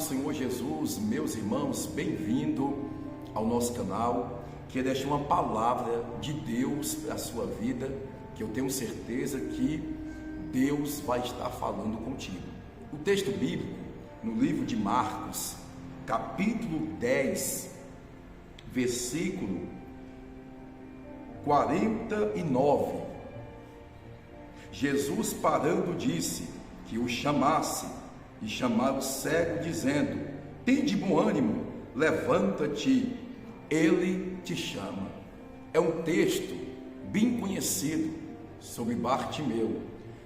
Senhor Jesus, meus irmãos, bem-vindo ao nosso canal. Quero deixar uma palavra de Deus para a sua vida, que eu tenho certeza que Deus vai estar falando contigo. O texto bíblico, no livro de Marcos, capítulo 10, versículo 49, Jesus parando disse que o chamasse, e chamaram o cego dizendo: tende bom ânimo, levanta-te, ele te chama. É um texto bem conhecido sobre Bartimeu,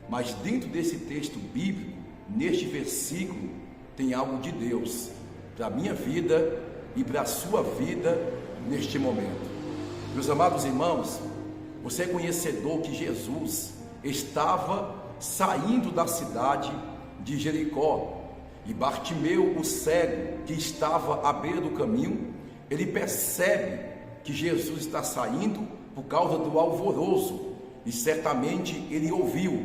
mas dentro desse texto bíblico, neste versículo, tem algo de Deus para a minha vida e para a sua vida neste momento. Meus amados irmãos, você é conhecedor que Jesus estava saindo da cidade de Jericó, e Bartimeu, o cego, que estava à beira do caminho, ele percebe que Jesus está saindo por causa do alvoroço, e certamente ele ouviu.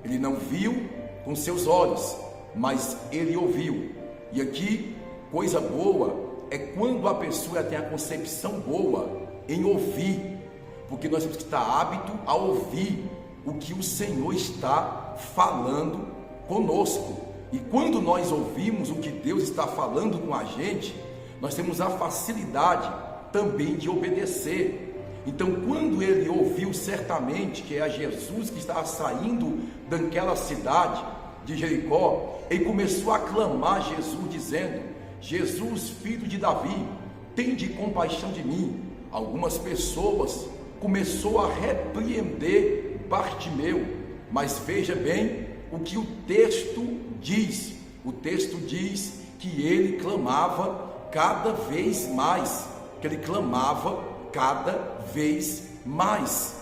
Ele não viu com seus olhos, mas ele ouviu. E aqui, coisa boa é quando a pessoa tem a concepção boa em ouvir, porque nós temos que estar apto a ouvir o que o Senhor está falando conosco. E quando nós ouvimos o que Deus está falando com a gente, nós temos a facilidade também de obedecer. Então, quando ele ouviu certamente que é Jesus que estava saindo daquela cidade de Jericó, ele começou a clamar a Jesus, dizendo: Jesus, filho de Davi, tende compaixão de mim. Algumas pessoas começou a repreender Bartimeu, mas veja bem o que o texto diz. O texto diz que ele clamava cada vez mais, que ele clamava cada vez mais.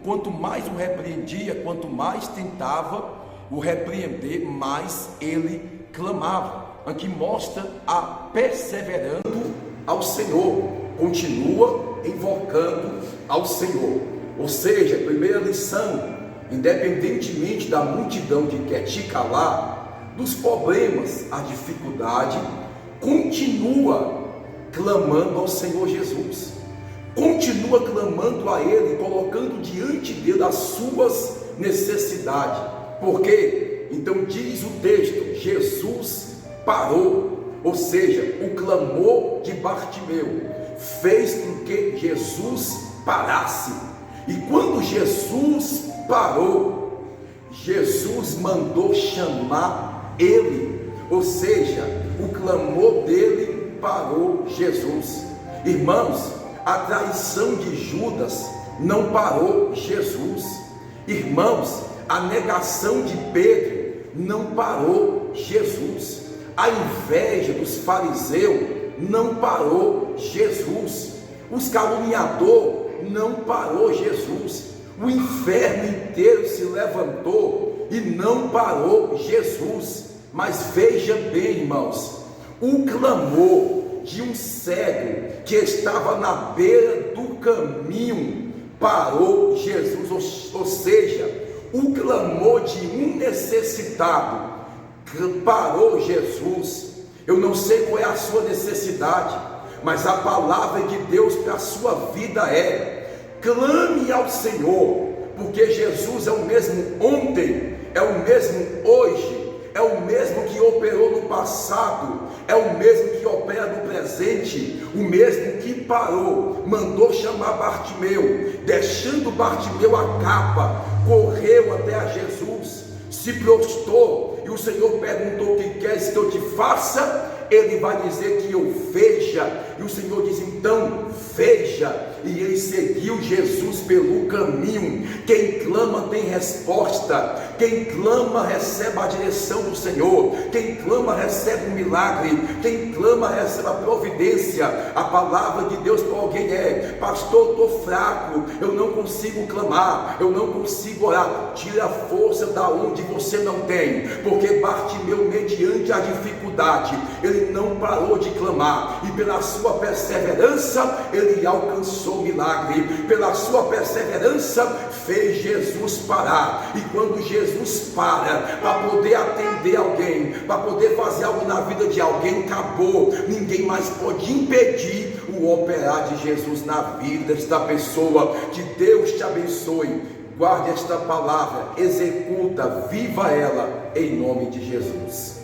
Quanto mais o repreendia, quanto mais tentava o repreender, mais ele clamava. Aqui mostra a perseverando ao Senhor, continua invocando ao Senhor. Ou seja, a primeira lição: independentemente da multidão que quer te calar, dos problemas, a dificuldade, continua clamando ao Senhor Jesus, continua clamando a Ele, colocando diante dele as suas necessidades. Por quê? Então diz o texto: Jesus parou, ou seja, o clamor de Bartimeu fez com que Jesus parasse. E quando Jesus parou, Jesus mandou chamar ele, ou seja, o clamor dele parou Jesus. Irmãos, a traição de Judas não parou Jesus. Irmãos, a negação de Pedro não parou Jesus. A inveja dos fariseus não parou Jesus. Os caluniadores não parou Jesus. O inferno inteiro se levantou e não parou Jesus. Mas veja bem, irmãos, o clamor de um cego que estava na beira do caminho parou Jesus. Ou seja, o clamor de um necessitado parou Jesus. Eu não sei qual é a sua necessidade, mas a palavra de Deus para a sua vida é: clame ao Senhor, porque Jesus é o mesmo ontem, é o mesmo hoje, é o mesmo que operou no passado, é o mesmo que opera no presente, o mesmo que parou, mandou chamar Bartimeu, deixando Bartimeu a capa, correu até a Jesus, se prostrou, e o Senhor perguntou: o que queres que eu te faça? Ele vai dizer que eu veja, e o Senhor diz: então veja. E ele seguiu Jesus pelo caminho. Quem clama tem resposta, quem clama recebe a direção do Senhor, quem clama recebe um milagre, quem clama recebe a providência. A palavra de Deus para alguém é: pastor, estou fraco, eu não consigo clamar, eu não consigo orar. Tira a força da onde você não tem, porque Bartimeu, mediante a dificuldade, ele não parou de clamar, e pela sua perseverança ele alcançou alcançou o milagre, pela sua perseverança, fez Jesus parar. E quando Jesus para poder atender alguém, para poder fazer algo na vida de alguém, acabou. Ninguém mais pode impedir o operar de Jesus na vida desta pessoa. Que Deus te abençoe. Guarde esta palavra, executa, viva ela, em nome de Jesus.